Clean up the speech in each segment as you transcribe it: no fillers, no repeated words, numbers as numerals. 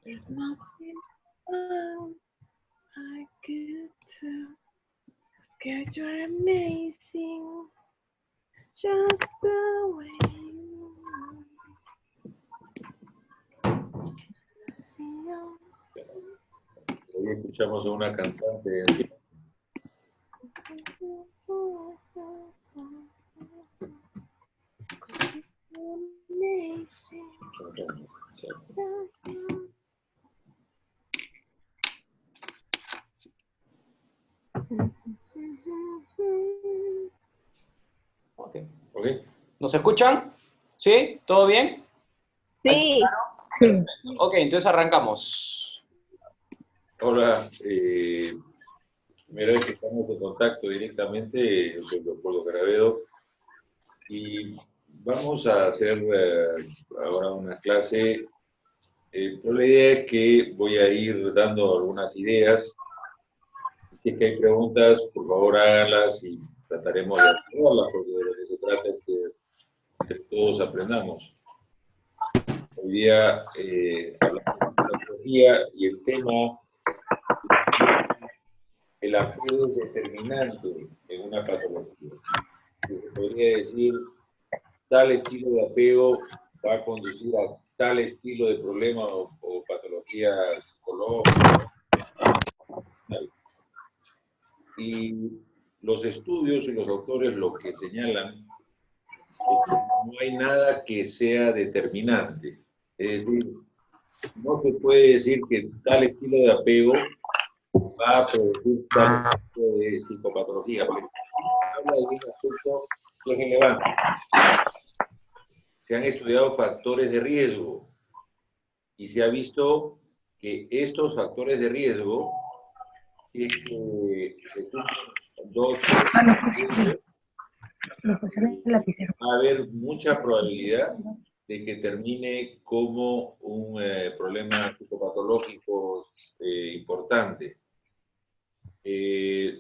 There's nothing I could do. Scared you're amazing, just the way you are. Hoy escuchamos a una cantante. Okay. ¿Nos escuchan? ¿Sí? ¿Todo bien? Sí. Sí. Ok, entonces arrancamos. Hola, primera vez que estamos en contacto directamente con el doctor Caravedo y vamos a hacer ahora una clase, pero la idea es que voy a ir dando algunas ideas. Si es que hay preguntas, por favor háganlas y trataremos de responderlas, porque de lo que se trata es que entre todos aprendamos. Hoy día hablamos de patología y el tema, el apego es determinante en una patología. Se podría decir, tal estilo de apego va a conducir a tal estilo de problema o patología psicológica. Y los estudios y los autores lo que señalan es que no hay nada que sea determinante. Es decir, no se puede decir que tal estilo de apego va a producir tal tipo de psicopatología, pero habla de un aspecto que es relevante. Se han estudiado factores de riesgo y se ha visto que estos factores de riesgo, si es que se cumplen dos, va a haber mucha probabilidad de que termine como un problema psicopatológico importante.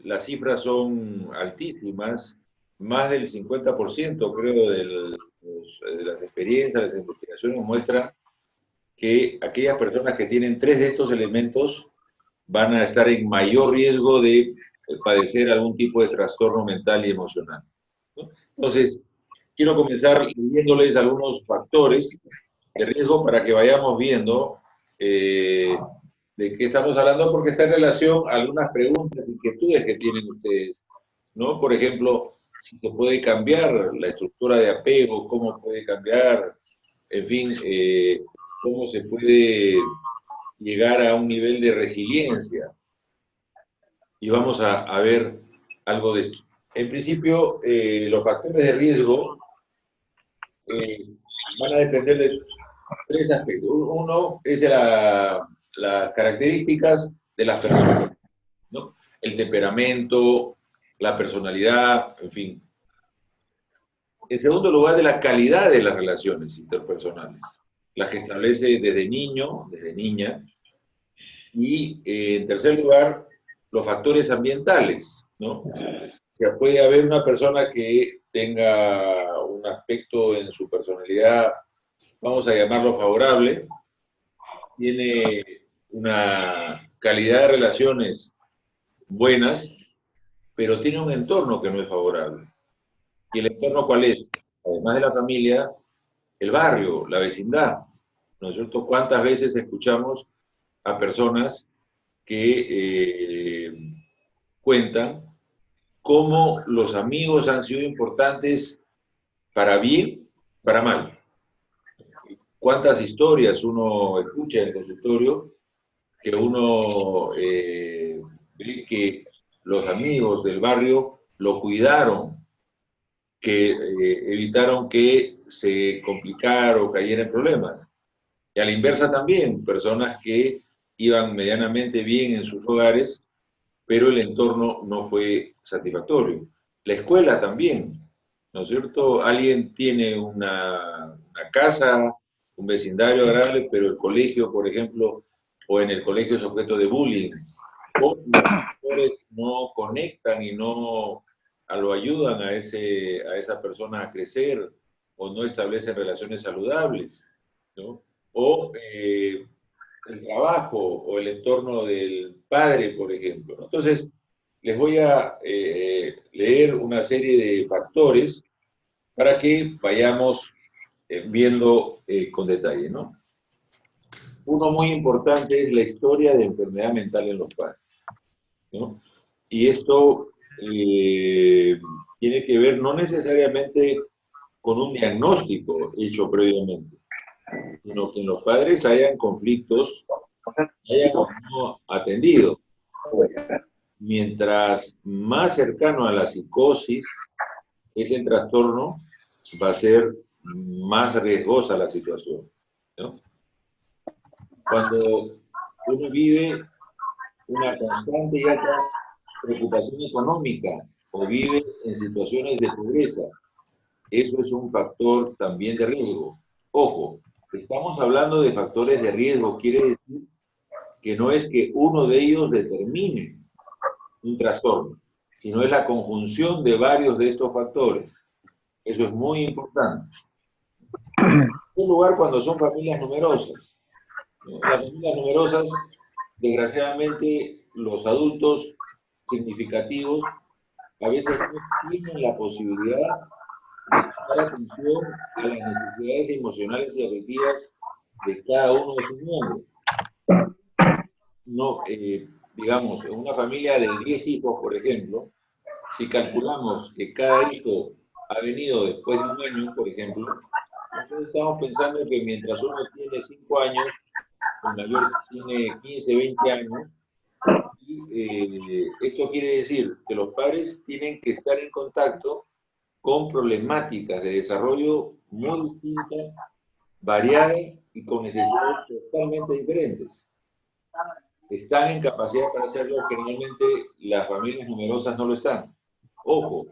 Las cifras son altísimas, más del 50% creo de las experiencias, las investigaciones muestran que aquellas personas que tienen 3 de estos elementos van a estar en mayor riesgo de padecer algún tipo de trastorno mental y emocional, ¿no? Entonces, quiero comenzar leyéndoles algunos factores de riesgo para que vayamos viendo de qué estamos hablando, porque está en relación a algunas preguntas, inquietudes que tienen ustedes, ¿no? Por ejemplo, si se puede cambiar la estructura de apego, cómo puede cambiar, en fin, cómo se puede llegar a un nivel de resiliencia. Y vamos a ver algo de esto. En principio, los factores de riesgo van a depender de 3 aspectos. Uno es las características de las personas, ¿no? El temperamento, la personalidad, en fin. En segundo lugar, de la calidad de las relaciones interpersonales, las que establece desde niño, desde niña. Y en tercer lugar, los factores ambientales, ¿no? O sea, puede haber una persona que tenga un aspecto en su personalidad, vamos a llamarlo favorable, tiene una calidad de relaciones buenas, pero tiene un entorno que no es favorable. ¿Y el entorno cuál es? Además de la familia, el barrio, la vecindad, ¿no es cierto? ¿Cuántas veces escuchamos a personas que cuentan cómo los amigos han sido importantes para bien, para mal? ¿Cuántas historias uno escucha en el consultorio que uno ve que los amigos del barrio lo cuidaron, que evitaron que se complicara o cayera en problemas? Y a la inversa también, personas que iban medianamente bien en sus hogares, pero el entorno no fue satisfactorio. La escuela también, ¿no es cierto? Alguien tiene una casa, un vecindario agradable, pero el colegio, por ejemplo, o en el colegio es objeto de bullying, o los profesores no conectan y no lo ayudan a esa persona a crecer, o no establecen relaciones saludables, ¿no? O el trabajo o el entorno del padre, por ejemplo, ¿no? Entonces, les voy a leer una serie de factores para que vayamos viendo con detalle, ¿no? Uno muy importante es la historia de enfermedad mental en los padres, ¿no? Y esto tiene que ver no necesariamente con un diagnóstico hecho previamente, sino que en los padres hayan conflictos, hayan no atendido. Mientras más cercano a la psicosis es el trastorno, va a ser más riesgosa la situación, ¿no? Cuando uno vive una constante y alta preocupación económica o vive en situaciones de pobreza, eso es un factor también de riesgo. Ojo, estamos hablando de factores de riesgo, quiere decir que no es que uno de ellos determine un trastorno, sino es la conjunción de varios de estos factores. Eso es muy importante. En primer lugar, cuando son familias numerosas. Las familias numerosas, desgraciadamente, los adultos significativos a veces no tienen la posibilidad de prestar atención a las necesidades emocionales y afectivas de cada uno de sus miembros. No, digamos, en una familia de 10 hijos, por ejemplo, si calculamos que cada hijo ha venido después de un año, por ejemplo, entonces estamos pensando que mientras uno tiene 5 años, el mayor tiene 15, 20 años, y esto quiere decir que los padres tienen que estar en contacto con problemáticas de desarrollo muy distintas, variadas y con necesidades totalmente diferentes. Están en capacidad para hacerlo, generalmente las familias numerosas no lo están. Ojo,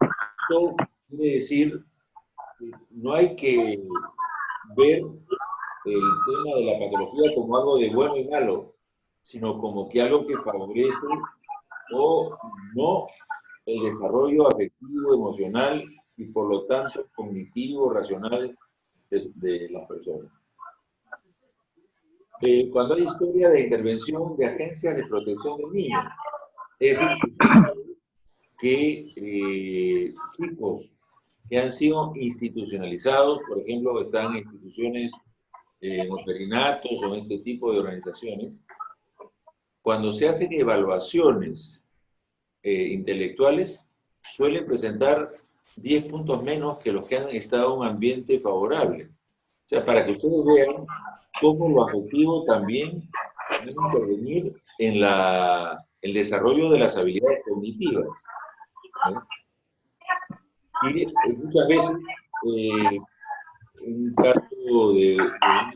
esto quiere decir que no hay que ver el tema de la patología como algo de bueno y malo, sino como que algo que favorece o no el desarrollo afectivo, emocional y por lo tanto cognitivo, racional de las personas. Cuando hay historia de intervención de agencias de protección del niño, es decir, que chicos que han sido institucionalizados, por ejemplo, están en instituciones orferinatos o en este tipo de organizaciones, cuando se hacen evaluaciones intelectuales, suelen presentar 10 puntos menos que los que han estado en un ambiente favorable. O sea, para que ustedes vean cómo lo afectivo también puede intervenir en el desarrollo de las habilidades cognitivas, ¿no? Y muchas veces, un caso de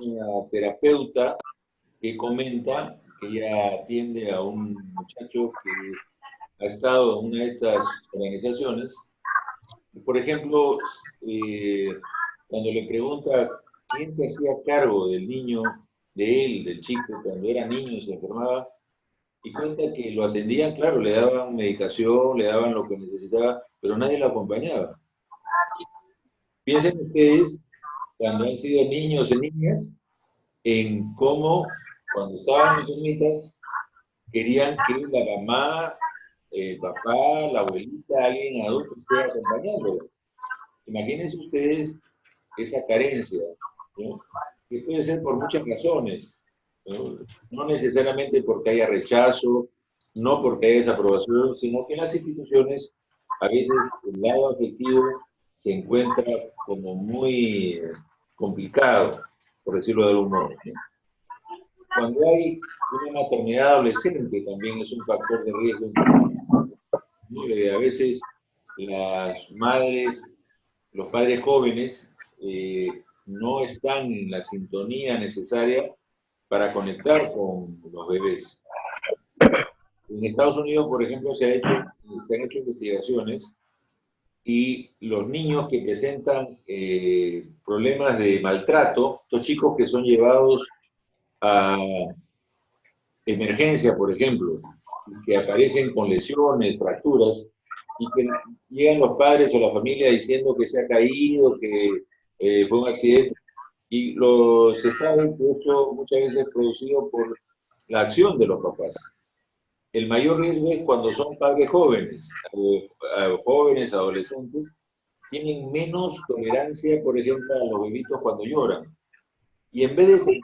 una terapeuta que comenta que ella atiende a un muchacho que ha estado en una de estas organizaciones. Por ejemplo, cuando le pregunta quién se hacía cargo del niño, de él, del chico, cuando era niño y se enfermaba, y cuenta que lo atendían, claro, le daban medicación, le daban lo que necesitaba, pero nadie lo acompañaba. Piensen ustedes, cuando han sido niños y niñas, en cómo, cuando estaban enfermitas, querían que la mamá, el papá, la abuelita, alguien adulto esté acompañándolo. Imagínense ustedes esa carencia, ¿no? Que puede ser por muchas razones, ¿no? No necesariamente porque haya rechazo, no porque haya desaprobación, sino que en las instituciones a veces el lado afectivo se encuentra como muy complicado, por decirlo de algún modo, ¿no? Cuando hay una maternidad adolescente también es un factor de riesgo. A veces las madres, los padres jóvenes no están en la sintonía necesaria para conectar con los bebés. En Estados Unidos, por ejemplo, se han hecho investigaciones y los niños que presentan problemas de maltrato, estos chicos que son llevados a emergencia, por ejemplo, que aparecen con lesiones, fracturas, y que llegan los padres o la familia diciendo que se ha caído, que fue un accidente, y se sabe que esto muchas veces es producido por la acción de los papás. El mayor riesgo es cuando son padres jóvenes, jóvenes, adolescentes, tienen menos tolerancia, por ejemplo, a los bebitos cuando lloran. Y en vez de sentir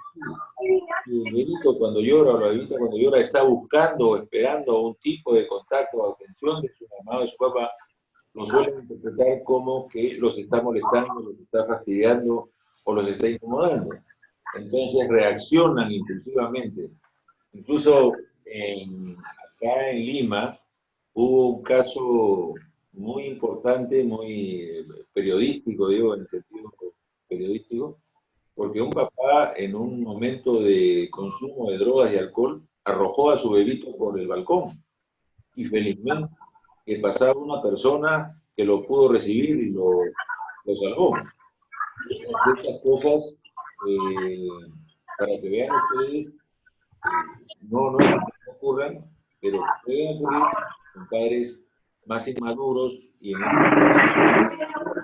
que el bebito cuando llora o la bebita cuando llora está buscando o esperando un tipo de contacto o atención de su mamá o de su papá, lo suelen interpretar como que los está molestando, los está fastidiando o los está incomodando. Entonces reaccionan impulsivamente. Incluso acá en Lima hubo un caso muy importante, muy periodístico, digo, en el sentido periodístico, porque un papá en un momento de consumo de drogas y alcohol arrojó a su bebito por el balcón y felizmente que pasaba una persona que lo pudo recibir y lo salvó. Estas cosas, para que vean ustedes, no es que no ocurran, pero pueden ocurrir con padres más inmaduros y en el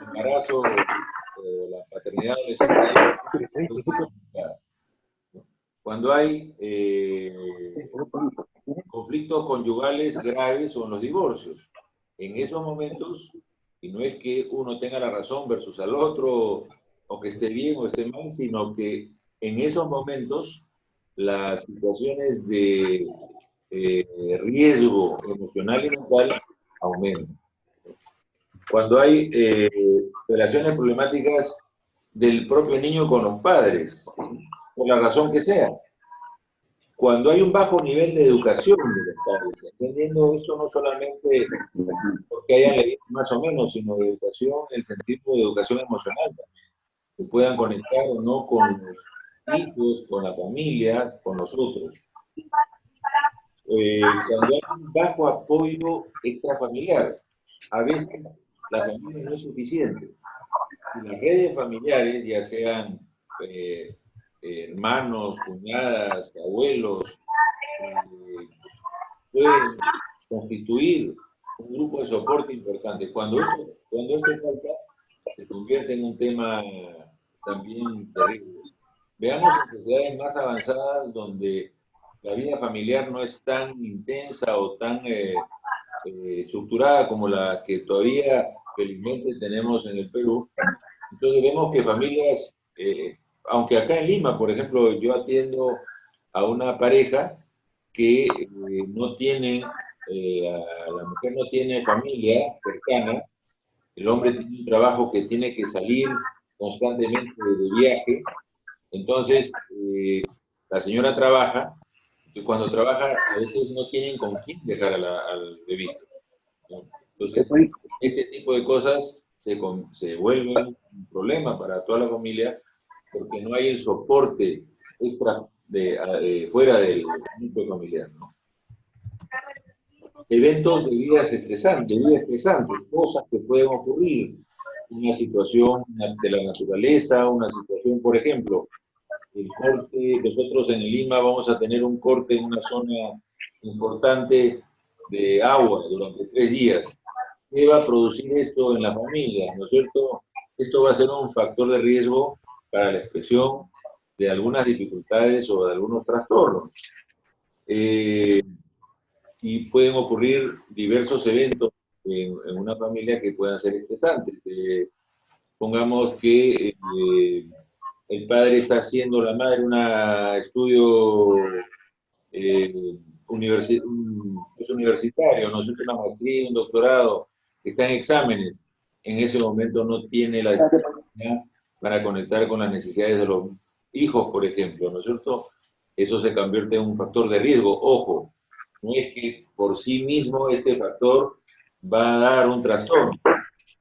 embarazo o la paternidad adolescente. Cuando hay conflictos conyugales graves o en los divorcios, en esos momentos, y no es que uno tenga la razón versus al otro, o que esté bien o esté mal, sino que en esos momentos las situaciones de riesgo emocional y mental aumentan. Cuando hay relaciones problemáticas del propio niño con los padres, por la razón que sea. Cuando hay un bajo nivel de educación de los padres, entendiendo esto no solamente porque hayan leído más o menos, sino de educación, el sentido de educación emocional también, que puedan conectar o no con los hijos, con la familia, con nosotros. Cuando hay un bajo apoyo extrafamiliar, a veces la familia no es suficiente. Y las redes familiares, ya sean hermanos, cuñadas, abuelos, pueden constituir un grupo de soporte importante. Cuando esto falta, se convierte en un tema también terrible. Veamos en sociedades más avanzadas donde la vida familiar no es tan intensa o tan estructurada como la que todavía felizmente tenemos en el Perú. Entonces vemos que familias, aunque acá en Lima, por ejemplo, yo atiendo a una pareja que no tienen, la mujer no tiene familia cercana, el hombre tiene un trabajo que tiene que salir constantemente de viaje, entonces la señora trabaja, y cuando trabaja a veces no tienen con quién dejar al bebito, ¿no? Entonces, este tipo de cosas se vuelven un problema para toda la familia porque no hay el soporte extra fuera del núcleo familiar, ¿no? Eventos de vida estresantes, cosas que pueden ocurrir, una situación de la naturaleza, una situación, por ejemplo, el corte, nosotros en Lima vamos a tener un corte en una zona importante de agua durante 3 días. ¿Qué va a producir esto en la familia? ¿No es cierto? Esto va a ser un factor de riesgo para la expresión de algunas dificultades o de algunos trastornos. Y pueden ocurrir diversos eventos en una familia que puedan ser estresantes. Pongamos que el padre está haciendo, la madre, un estudio universitario, no es una maestría, un doctorado, está en exámenes, en ese momento no tiene la disponibilidad para conectar con las necesidades de los hijos, por ejemplo, ¿no es cierto? Eso se convierte en un factor de riesgo. Ojo, no es que por sí mismo este factor va a dar un trastorno,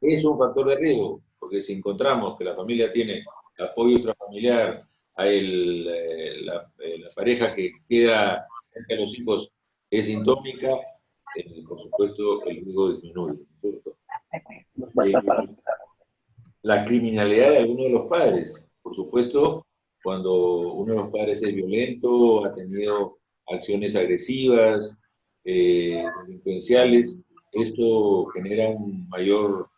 es un factor de riesgo, porque si encontramos que la familia tiene apoyo extrafamiliar, hay la pareja que queda cerca de los hijos es sintómica, por supuesto el riesgo disminuye, ¿no es cierto? La criminalidad de alguno de los padres, por supuesto, cuando uno de los padres es violento, ha tenido acciones agresivas, delincuenciales. Esto genera un mayor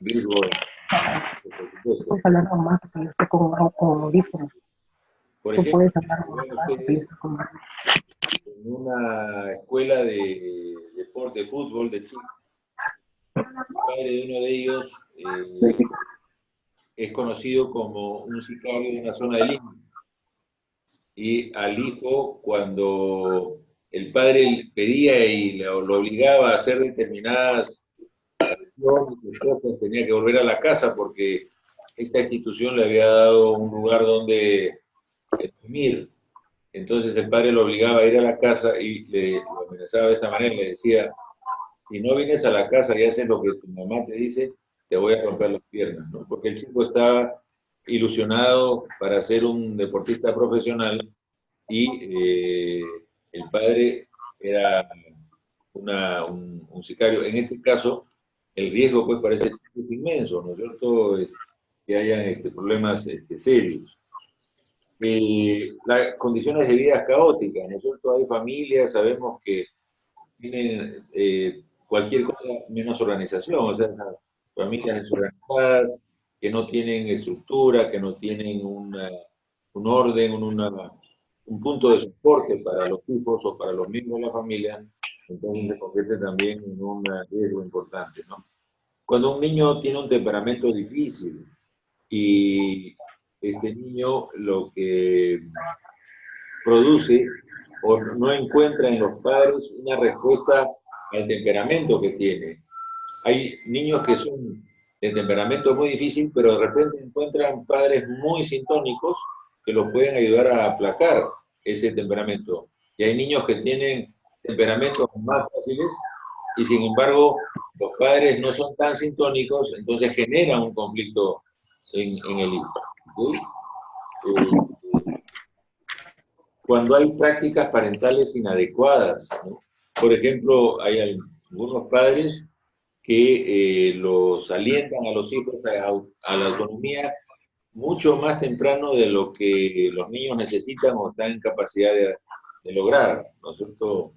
riesgo, por supuesto. Puedes hablar nomás, porque yo estoy con audífonos. Por Tú ejemplo, puedes hablar vean nomás, porque yo ustedes, estoy con en una escuela de deporte, de fútbol, de chicos, el padre de uno de ellos es conocido como un sicario de una zona de Lima. Y al hijo, cuando el padre pedía y lo obligaba a hacer determinadas cosas, tenía que volver a la casa porque esta institución le había dado un lugar donde dormir. Entonces el padre lo obligaba a ir a la casa y lo amenazaba de esa manera, le decía, si no vienes a la casa y haces lo que tu mamá te dice, te voy a romper las piernas, ¿no? Porque el chico estaba ilusionado para ser un deportista profesional y el padre era un sicario. En este caso, el riesgo pues para ese chico es inmenso, ¿no es cierto? Es que hayan problemas serios. Las condiciones de vida caóticas, ¿no es cierto? Hay familias, sabemos que tienen cualquier cosa menos organización, o sea, esas familias desorganizadas, que no tienen estructura, que no tienen un orden, un punto de soporte para los hijos o para los miembros de la familia, entonces se convierte también en un riesgo importante, ¿no? Cuando un niño tiene un temperamento difícil y este niño lo que produce o no encuentra en los padres una respuesta al temperamento que tiene. Hay niños que son de temperamento muy difícil, pero de repente encuentran padres muy sintónicos que los pueden ayudar a aplacar ese temperamento. Y hay niños que tienen temperamentos más fáciles y sin embargo los padres no son tan sintónicos, entonces genera un conflicto en el hijo. ¿Sí? Cuando hay prácticas parentales inadecuadas, ¿no? Por ejemplo, hay algunos padres que los alientan a los hijos a la autonomía mucho más temprano de lo que los niños necesitan o están en capacidad de lograr, ¿no es cierto?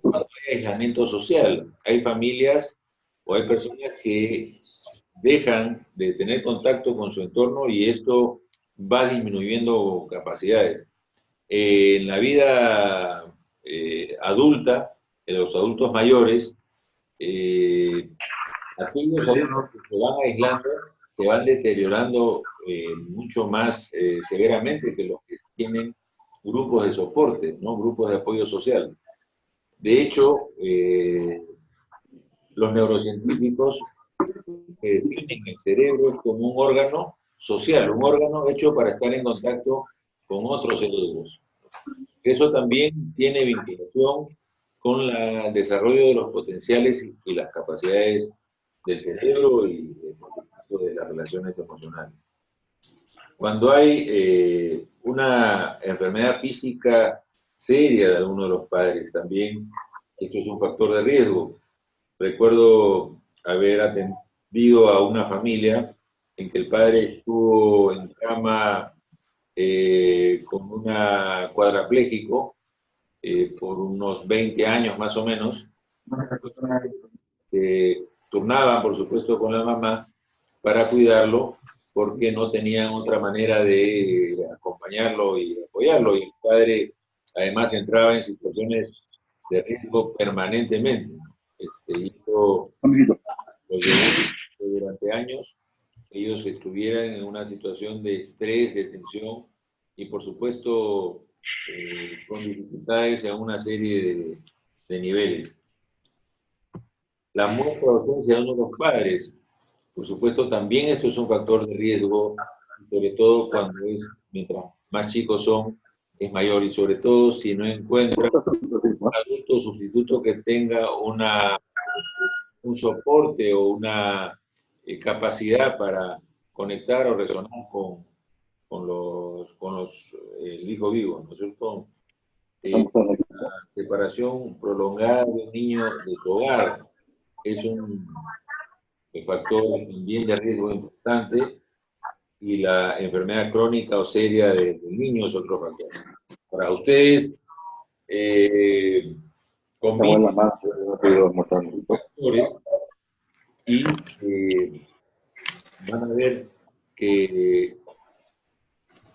Cuando hay aislamiento social, hay familias o hay personas que dejan de tener contacto con su entorno y esto va disminuyendo capacidades. En la vida adulta, en los adultos mayores, aquellos adultos que se van aislando se van deteriorando mucho más severamente que los que tienen grupos de soporte, ¿no? Grupos de apoyo social. De hecho, los neurocientíficos definen el cerebro como un órgano social, un órgano hecho para estar en contacto con otros cerebros. Eso también tiene vinculación con el desarrollo de los potenciales y las capacidades del cerebro y de las relaciones emocionales. Cuando hay una enfermedad física seria de alguno de los padres, también esto es un factor de riesgo. Recuerdo haber atendido a una familia en que el padre estuvo en cama con una cuadrapléjico por unos 20 años más o menos, turnaban por supuesto con la mamá para cuidarlo porque no tenían otra manera de acompañarlo y apoyarlo, y el padre además entraba en situaciones de riesgo permanentemente. Hizo durante años ellos estuvieran en una situación de estrés, de tensión y por supuesto con dificultades en una serie de niveles. La muerte o ausencia de uno de los padres, por supuesto también esto es un factor de riesgo, sobre todo cuando mientras más chicos son, es mayor, y sobre todo si no encuentran un adulto sustituto que tenga un soporte o una capacidad para conectar o resonar con el hijo vivo, ¿no es cierto? La separación prolongada de un niño de su hogar es un factor también de riesgo importante, y la enfermedad crónica o seria del niño es otro factor. Para ustedes, combinan más, no te digo mostrar. factores y van a ver que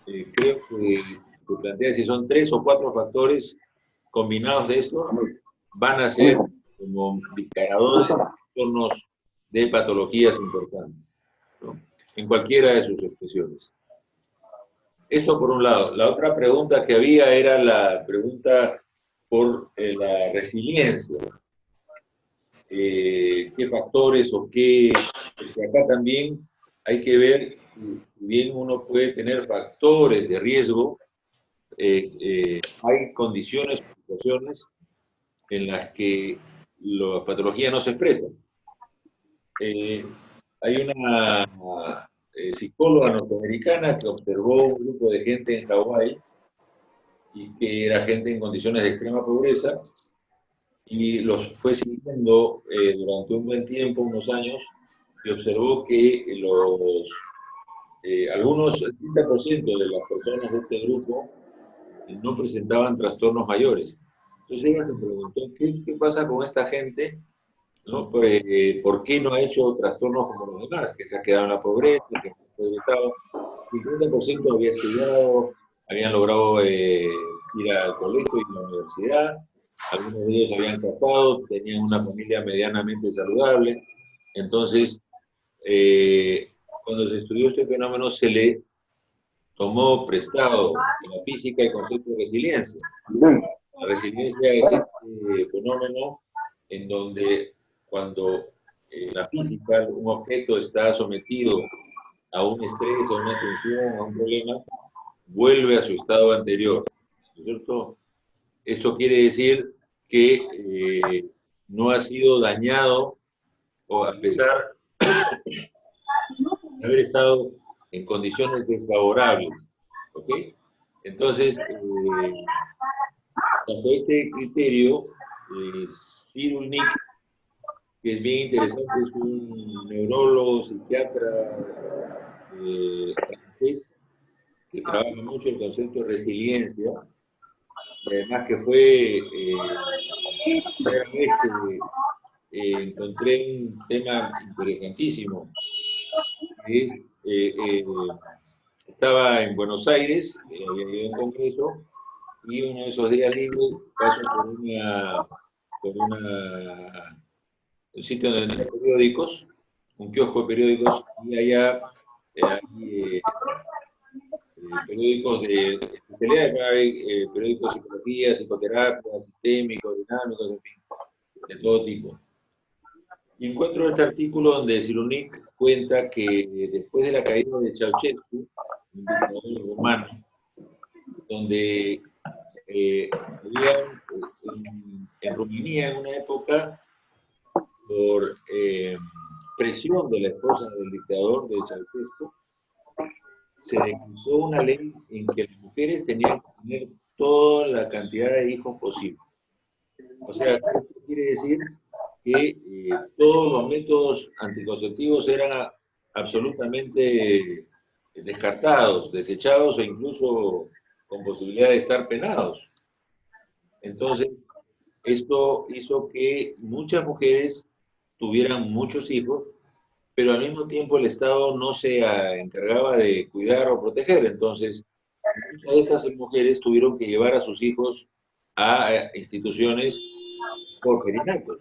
creo que se plantea si son 3 o 4 factores combinados de estos, van a ser como disparadores de trastornos de patologías importantes, ¿no? En cualquiera de sus expresiones. Esto por un lado. La otra pregunta que había era la pregunta por la resiliencia. ¿Qué factores o qué? Porque acá también hay que ver, si bien uno puede tener factores de riesgo, hay condiciones o situaciones en las que la patología no se expresa. Hay una psicóloga norteamericana que observó un grupo de gente en Hawái y que era gente en condiciones de extrema pobreza y los fue siguiendo durante un buen tiempo, unos años, y observó que algunos, el 30% de las personas de este grupo no presentaban trastornos mayores. Entonces ella se preguntó, ¿qué pasa con esta gente? ¿No? ¿Por qué no ha hecho trastornos como los demás? Que se ha quedado en la pobreza, que el 30% había estudiado, habían logrado ir al colegio y a la universidad, algunos de ellos habían casado, tenían una familia medianamente saludable. Entonces, cuando se estudió este fenómeno, se le tomó prestado en la física el concepto de resiliencia. La resiliencia es este fenómeno en donde cuando en la física un objeto está sometido a un estrés, a una tensión, a un problema, vuelve a su estado anterior, ¿no es cierto? Esto quiere decir que no ha sido dañado, o a pesar de haber estado en condiciones desfavorables, ¿ok? Entonces, bajo este criterio, Cyril Nick, que es bien interesante, es un neurólogo, psiquiatra francés, que trabaja mucho el concepto de resiliencia, y además que fue la primera vez que encontré un tema interesantísimo, que es, estaba en Buenos Aires, había ido a un congreso, y uno de esos días libres paso por un sitio donde venden periódicos, un kiosco de periódicos, y allá hay periódicos de especialidad, hay periódicos de psicología, psicoterapia, sistémicos, dinámicos, en fin, de todo tipo. Y encuentro este artículo donde Cyril cuenta que después de la caída de Ceausescu, un dictador rumano, donde había en Rumanía en una época, por presión de la esposa del dictador de Ceausescu, se decretó una ley en que las mujeres tenían que tener toda la cantidad de hijos posible. O sea, esto quiere decir que todos los métodos anticonceptivos eran absolutamente descartados, desechados e incluso con posibilidad de estar penados. Entonces, esto hizo que muchas mujeres tuvieran muchos hijos, pero al mismo tiempo el Estado no se encargaba de cuidar o proteger. Entonces, muchas de estas mujeres tuvieron que llevar a sus hijos a instituciones por perinato,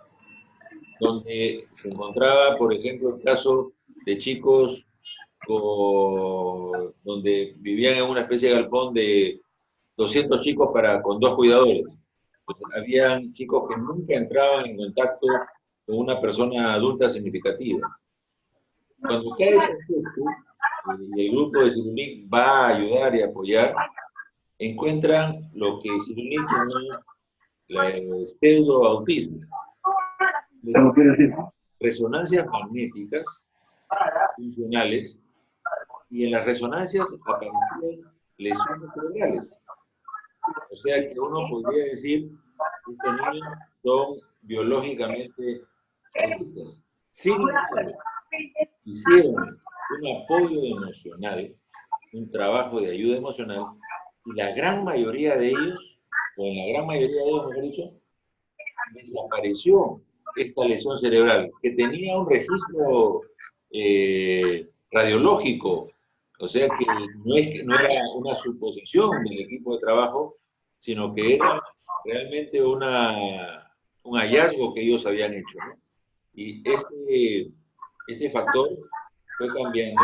donde se encontraba, por ejemplo, el caso de chicos donde vivían en una especie de galpón de 200 chicos con 2 cuidadores. Entonces, habían chicos que nunca entraban en contacto con una persona adulta significativa. Cuando cae Ceausescu y el grupo de Cyril va a ayudar y apoyar, encuentran lo que Cyril llamó el pseudo-autismo. Resonancias magnéticas funcionales, y en las resonancias aparecían lesiones cerebrales. O sea que uno podría decir que estos niños son biológicamente autistas. Sin embargo, hicieron un apoyo emocional, un trabajo de ayuda emocional, y la gran mayoría de ellos o en la gran mayoría de ellos, mejor dicho, desapareció esta lesión cerebral, que tenía un registro radiológico, o sea que no era una suposición del equipo de trabajo, sino que era realmente un hallazgo que ellos habían hecho, ¿no? Y este factor fue cambiando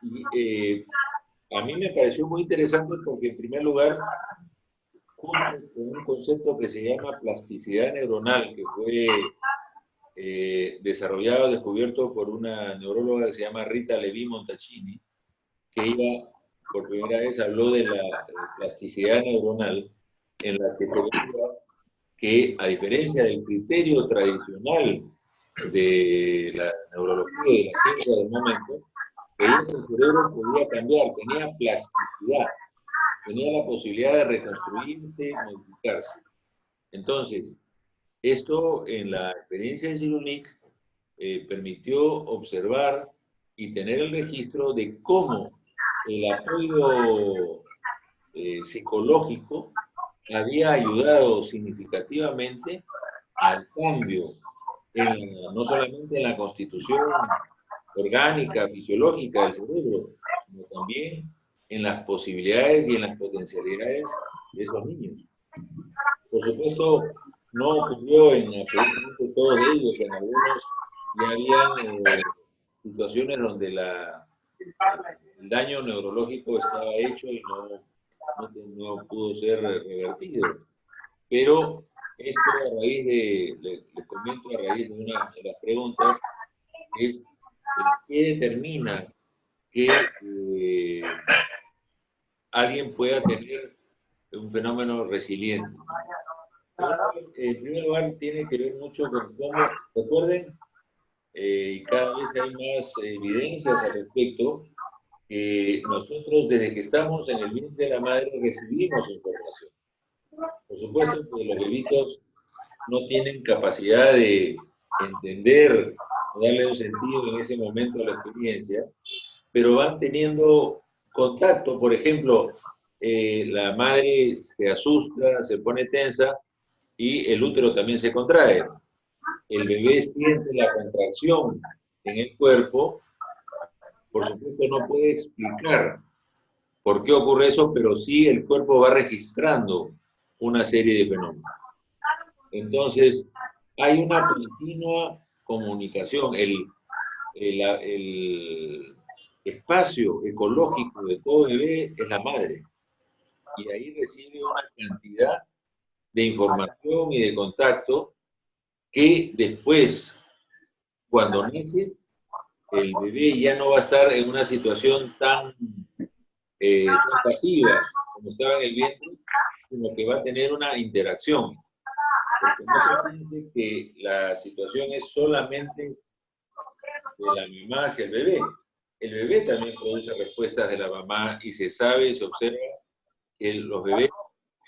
y a mí me pareció muy interesante porque, en primer lugar, junto con un concepto que se llama plasticidad neuronal, que fue desarrollado, descubierto por una neuróloga que se llama Rita Levi Montalcini, que ella por primera vez habló de la plasticidad neuronal, en la que se veía que, a diferencia del criterio tradicional de la neurología y de la ciencia del momento, veía que el cerebro podía cambiar, tenía plasticidad, tenía la posibilidad de reconstruirse, modificarse. Entonces, esto en la experiencia de Cyrulnik permitió observar y tener el registro de cómo el apoyo psicológico había ayudado significativamente al cambio, no solamente en la constitución orgánica, fisiológica del cerebro, sino también en las posibilidades y en las potencialidades de esos niños. Por supuesto, no ocurrió en absolutamente todos ellos, en algunos ya habían situaciones donde el daño neurológico estaba hecho y no pudo ser revertido. Pero esto, a raíz les comento a raíz de una de las preguntas, es qué determina que alguien pueda tener un fenómeno resiliente. En primer lugar, tiene que ver mucho con cómo, recuerden, y cada vez hay más evidencias al respecto, que nosotros desde que estamos en el vientre de la madre recibimos información. Por supuesto que los bebitos no tienen capacidad de entender, darle un sentido en ese momento a la experiencia, pero van teniendo contacto. Por ejemplo, la madre se asusta, se pone tensa y el útero también se contrae. El bebé siente la contracción en el cuerpo. Por supuesto, no puede explicar por qué ocurre eso, pero sí el cuerpo va registrando una serie de fenómenos. Entonces, hay una continua comunicación. El espacio ecológico de todo bebé es la madre. Y ahí recibe una cantidad de información y de contacto que después, cuando nace, el bebé ya no va a estar en una situación tan pasiva como estaba en el vientre, sino que va a tener una interacción. Porque no se piense que la situación es solamente de la mamá hacia el bebé. El bebé también produce respuestas de la mamá y se sabe, se observa que los bebés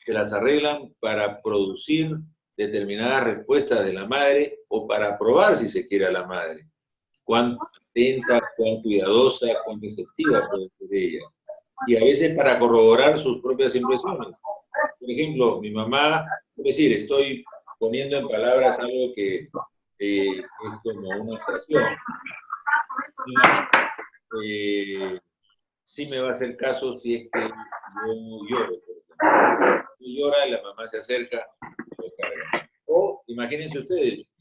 se las arreglan para producir determinadas respuestas de la madre o para probar, si se quiere, a la madre. Cuán atenta, cuán cuidadosa, cuán receptiva puede ser ella. Y a veces para corroborar sus propias impresiones. Por ejemplo, mi mamá, es decir, estoy poniendo en palabras algo que es como una abstracción. Sí me va a hacer caso si es que yo lloro, por ejemplo. Yo llora y la mamá se acerca y lo carga. O, imagínense ustedes,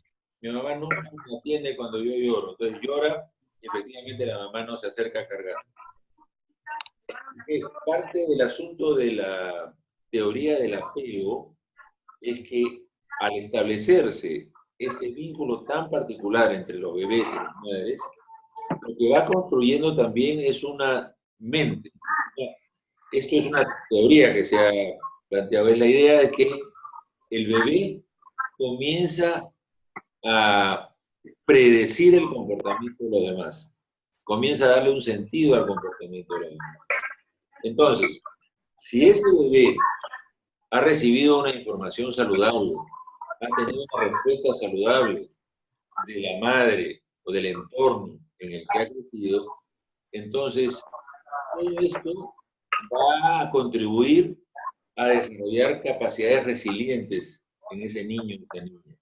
mi mamá nunca me atiende cuando yo lloro, entonces llora y efectivamente la mamá no se acerca a cargar. Parte del asunto de la teoría del apego es que al establecerse este vínculo tan particular entre los bebés y las madres, lo que va construyendo también es una mente. Esto es una teoría que se ha planteado, es la idea de que el bebé comienza a predecir el comportamiento de los demás, comienza a darle un sentido al comportamiento de los demás. Entonces, si ese bebé ha recibido una información saludable, ha tenido una respuesta saludable de la madre o del entorno en el que ha crecido, entonces todo esto va a contribuir a desarrollar capacidades resilientes en ese niño o esa niña.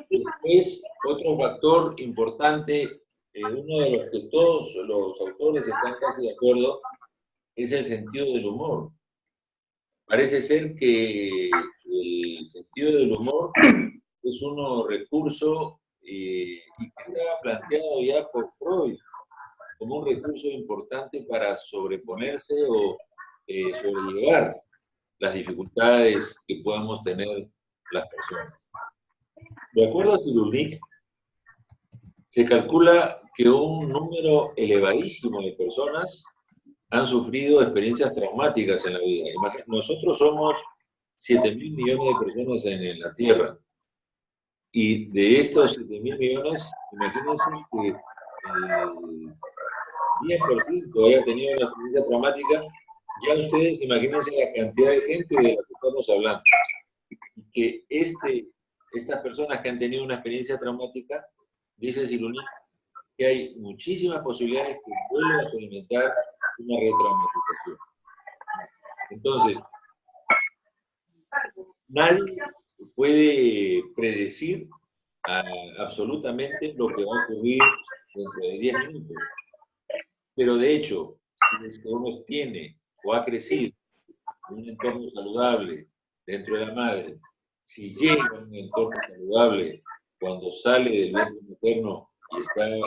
Después, otro factor importante, uno de los que todos los autores están casi de acuerdo, es el sentido del humor. Parece ser que el sentido del humor es un recurso y que estaba planteado ya por Freud como un recurso importante para sobreponerse o sobrellevar las dificultades que podamos tener las personas. De acuerdo a Cyrulnik, se calcula que un número elevadísimo de personas han sufrido experiencias traumáticas en la vida. Nosotros somos 7.000 millones de personas en la Tierra. Y de estos 7.000 millones, imagínense que el 10% haya tenido una experiencia traumática. Ya ustedes imagínense la cantidad de gente de la que estamos hablando. Y que estas personas que han tenido una experiencia traumática, dice Cyrulnik, que hay muchísimas posibilidades que vuelvan a experimentar una retraumatización. Entonces, nadie puede predecir absolutamente lo que va a ocurrir dentro de 10 minutos. Pero de hecho, si uno tiene o ha crecido en un entorno saludable dentro de la madre, si llega a un entorno saludable cuando sale del vientre materno y está en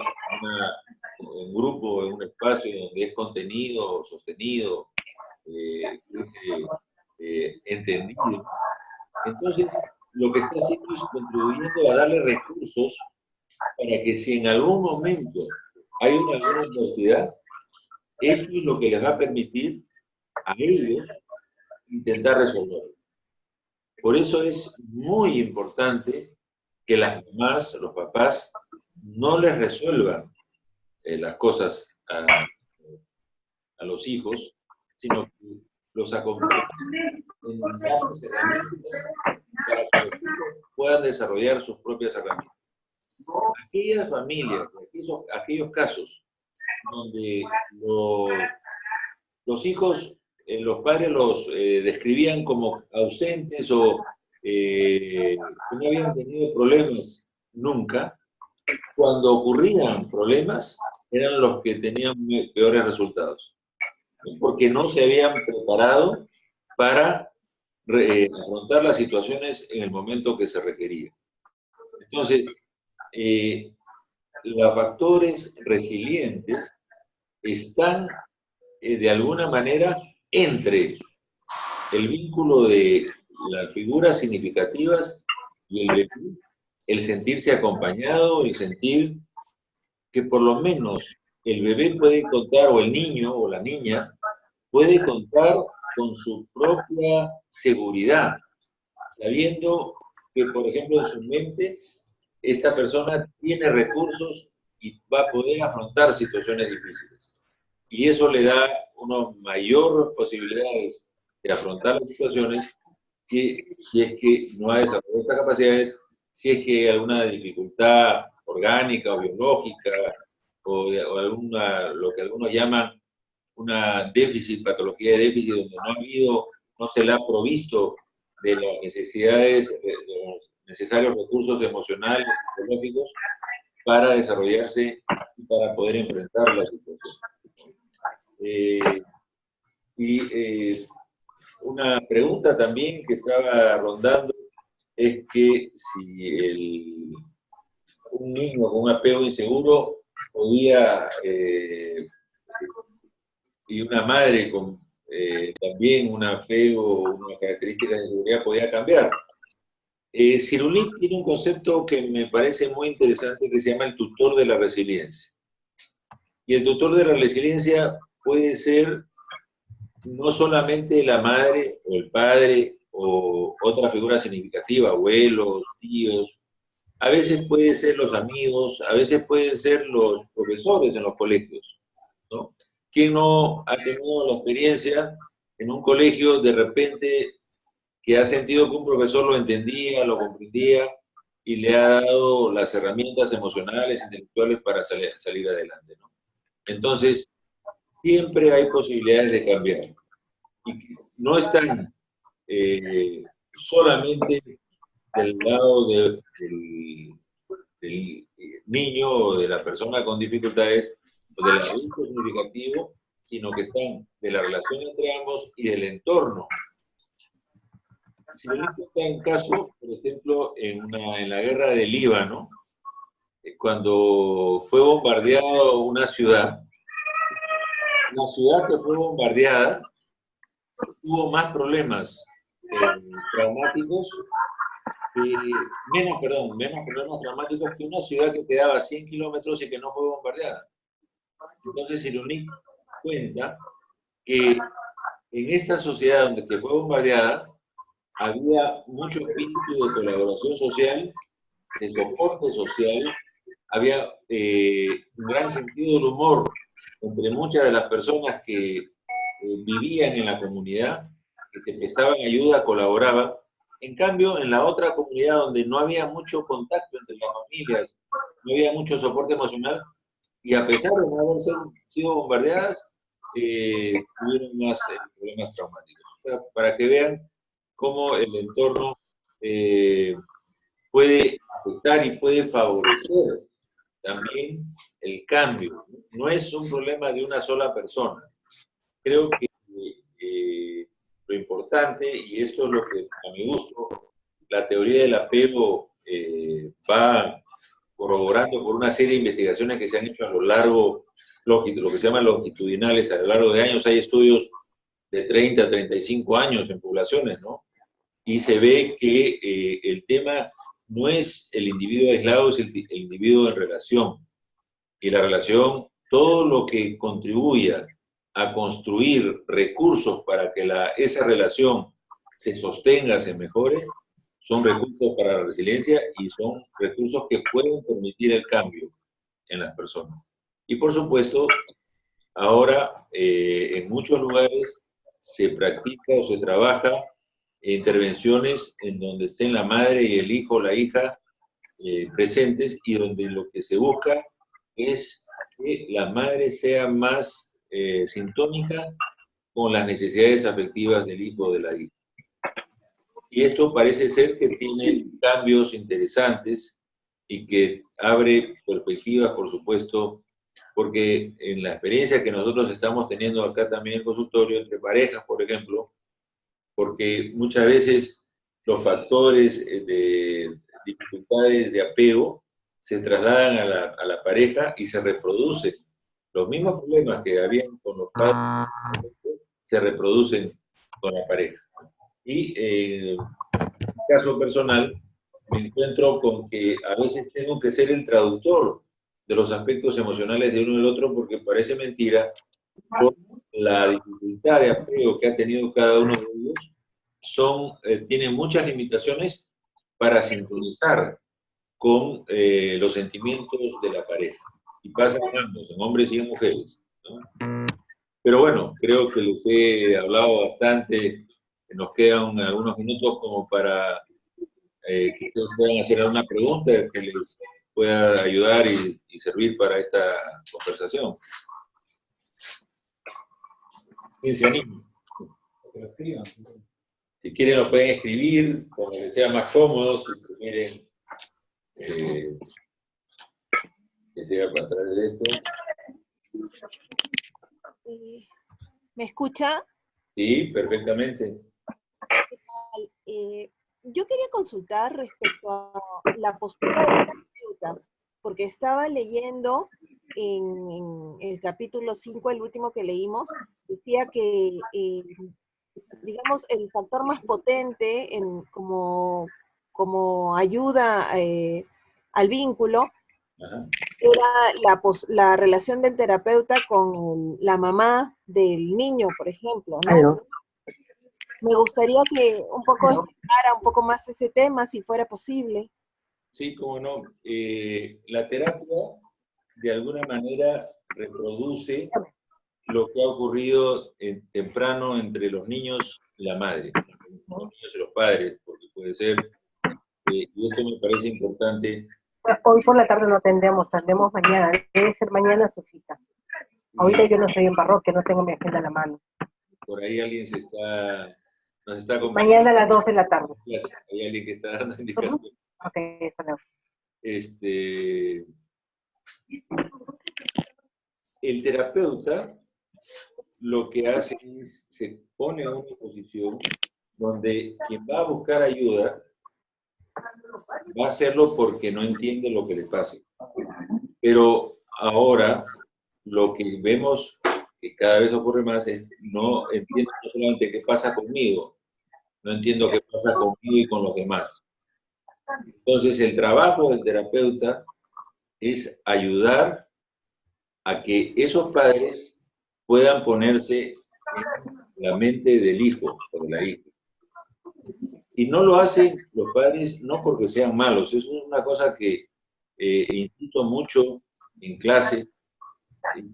un grupo, en un espacio donde es contenido, sostenido, entendido, entonces lo que está haciendo es contribuyendo a darle recursos para que si en algún momento hay alguna adversidad, esto es lo que les va a permitir a ellos intentar resolverlo. Por eso es muy importante que las mamás, los papás, no les resuelvan las cosas a los hijos, sino que los acompañen en darles herramientas para que los hijos puedan desarrollar sus propias herramientas. Aquellas familias, aquellos casos donde los hijos, los padres los describían como ausentes o que no habían tenido problemas nunca, cuando ocurrían problemas eran los que tenían peores resultados, porque no se habían preparado para afrontar las situaciones en el momento que se requería. Entonces, los factores resilientes están de alguna manera entre el vínculo de las figuras significativas y el bebé, el sentirse acompañado, el sentir que por lo menos el bebé puede contar, o el niño o la niña, puede contar con su propia seguridad, sabiendo que, por ejemplo, en su mente, esta persona tiene recursos y va a poder afrontar situaciones difíciles. Y eso le da unas mayores posibilidades de afrontar las situaciones que si es que no ha desarrollado estas capacidades, si es que hay alguna dificultad orgánica o biológica o alguna, lo que algunos llaman una patología de déficit, donde no se le ha provisto de las necesidades, de los necesarios recursos emocionales y psicológicos para desarrollarse y para poder enfrentar la situación. Una pregunta también que estaba rondando es que si un niño con un apego inseguro podía, y una madre con también un apego, una característica de inseguridad podía cambiar. Cyrulnik tiene un concepto que me parece muy interesante que se llama el tutor de la resiliencia. Y el tutor de la resiliencia puede ser no solamente la madre o el padre o otra figura significativa, abuelos, tíos, a veces pueden ser los amigos, a veces pueden ser los profesores en los colegios, ¿no? ¿Quién no ha tenido la experiencia en un colegio de repente que ha sentido que un profesor lo entendía, lo comprendía y le ha dado las herramientas emocionales, intelectuales para salir adelante, ¿no? Entonces, siempre hay posibilidades de cambiar. Y no están solamente del lado del niño o de la persona con dificultades o del adulto significativo, sino que están de la relación entre ambos y del entorno. Si le cuenta un caso, por ejemplo, en la guerra del Líbano, cuando fue bombardeado una ciudad, la ciudad que fue bombardeada tuvo más problemas traumáticos, menos problemas traumáticos que una ciudad que quedaba a 100 kilómetros y que no fue bombardeada. Entonces, Cyrulnik cuenta que en esta sociedad donde que fue bombardeada, había mucho espíritu de colaboración social, de soporte social, había un gran sentido del humor entre muchas de las personas que vivían en la comunidad, que se prestaban ayuda, colaboraban. En cambio, en la otra comunidad donde no había mucho contacto entre las familias, no había mucho soporte emocional, y a pesar de no haber sido bombardeadas, tuvieron más problemas traumáticos. O sea, para que vean cómo el entorno puede afectar y puede favorecer también el cambio. No es un problema de una sola persona. Creo que lo importante, y esto es lo que a mi gusto, la teoría del apego va corroborando por una serie de investigaciones que se han hecho a lo largo, lo que se llaman longitudinales, a lo largo de años. Hay estudios de 30 a 35 años en poblaciones, ¿no? Y se ve que el tema no es el individuo aislado, es el individuo en relación. Y la relación, todo lo que contribuya a construir recursos para que esa relación se sostenga, se mejore, son recursos para la resiliencia y son recursos que pueden permitir el cambio en las personas. Y por supuesto, ahora en muchos lugares se practica o se trabaja intervenciones en donde estén la madre y el hijo o la hija presentes, y donde lo que se busca es que la madre sea más sintónica con las necesidades afectivas del hijo o de la hija. Y esto parece ser que tiene cambios interesantes y que abre perspectivas, por supuesto, porque en la experiencia que nosotros estamos teniendo acá también en el consultorio, entre parejas, por ejemplo, porque muchas veces los factores de dificultades de apego se trasladan a la pareja y se reproducen. Los mismos problemas que habían con los padres se reproducen con la pareja. Y en mi caso personal, me encuentro con que a veces tengo que ser el traductor de los aspectos emocionales de uno y del otro, porque parece mentira, por la dificultad de apego que ha tenido cada uno de ellos, tienen muchas limitaciones para sintonizar con los sentimientos de la pareja. Y pasa en ambos, en hombres y en mujeres, ¿no? Pero bueno, creo que les he hablado bastante. Nos quedan algunos minutos como para que ustedes puedan hacer alguna pregunta que les pueda ayudar y servir para esta conversación. ¿Quién se anima? Que lo escriban. Si quieren lo pueden escribir, como les sea más cómodo, si prefieren que sea para través de esto. ¿Me escucha? Sí, perfectamente. Yo quería consultar respecto a la postura del terapeuta, porque estaba leyendo en el capítulo 5, el último que leímos, decía que, digamos, el factor más potente como ayuda al vínculo era la relación del terapeuta con la mamá del niño, por ejemplo, ¿no? Aló. Me gustaría que un poco explicara un poco más ese tema, si fuera posible. Sí, cómo no. La terapia, de alguna manera, reproduce lo que ha ocurrido temprano entre los niños y la madre, los niños y los padres, porque puede ser, y esto me parece importante. Hoy por la tarde no atendemos mañana. Debe ser mañana su cita. Ahorita yo no estoy en parroquia, no tengo mi agenda a la mano. Por ahí alguien se está nos está acompañando. Mañana a las 2 de la tarde. Hay alguien que está dando indicaciones. Ok, eso no. El terapeuta lo que hace es, se pone en una posición donde quien va a buscar ayuda va a hacerlo porque no entiende lo que le pasa. Pero ahora lo que vemos que cada vez ocurre más es no entiendo no solamente qué pasa conmigo, no entiendo qué pasa conmigo y con los demás. Entonces el trabajo del terapeuta es ayudar a que esos padres puedan ponerse en la mente del hijo o de la hija. Y no lo hacen los padres no porque sean malos, eso es una cosa que insisto mucho en clase,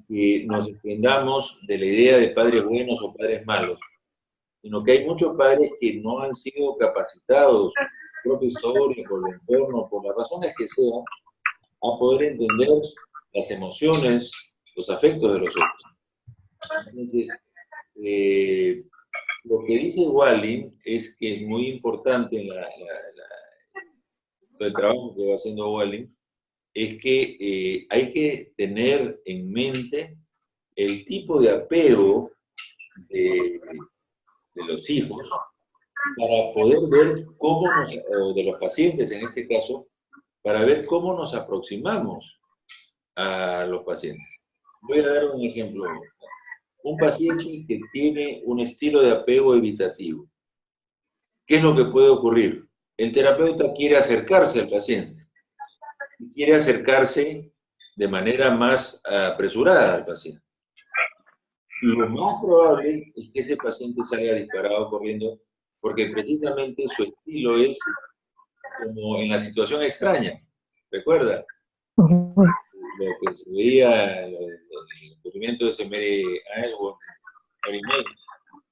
que nos desprendamos de la idea de padres buenos o padres malos, sino que hay muchos padres que no han sido capacitados, por su propia historia, por el entorno, por las razones que sean, a poder entender las emociones, los afectos de los otros. Entonces, lo que dice Walding es que es muy importante en el trabajo que va haciendo Walding, es que hay que tener en mente el tipo de apego de los hijos para poder ver cómo o de los pacientes en este caso, para ver cómo nos aproximamos a los pacientes. Voy a dar un ejemplo. Un paciente que tiene un estilo de apego evitativo. ¿Qué es lo que puede ocurrir? El terapeuta quiere acercarse al paciente. Quiere acercarse de manera más apresurada al paciente. Lo más probable es que ese paciente salga disparado corriendo porque precisamente su estilo es como en la situación extraña. ¿Recuerda? Lo que se veía en el descubrimiento de ese Mary Ainsworth,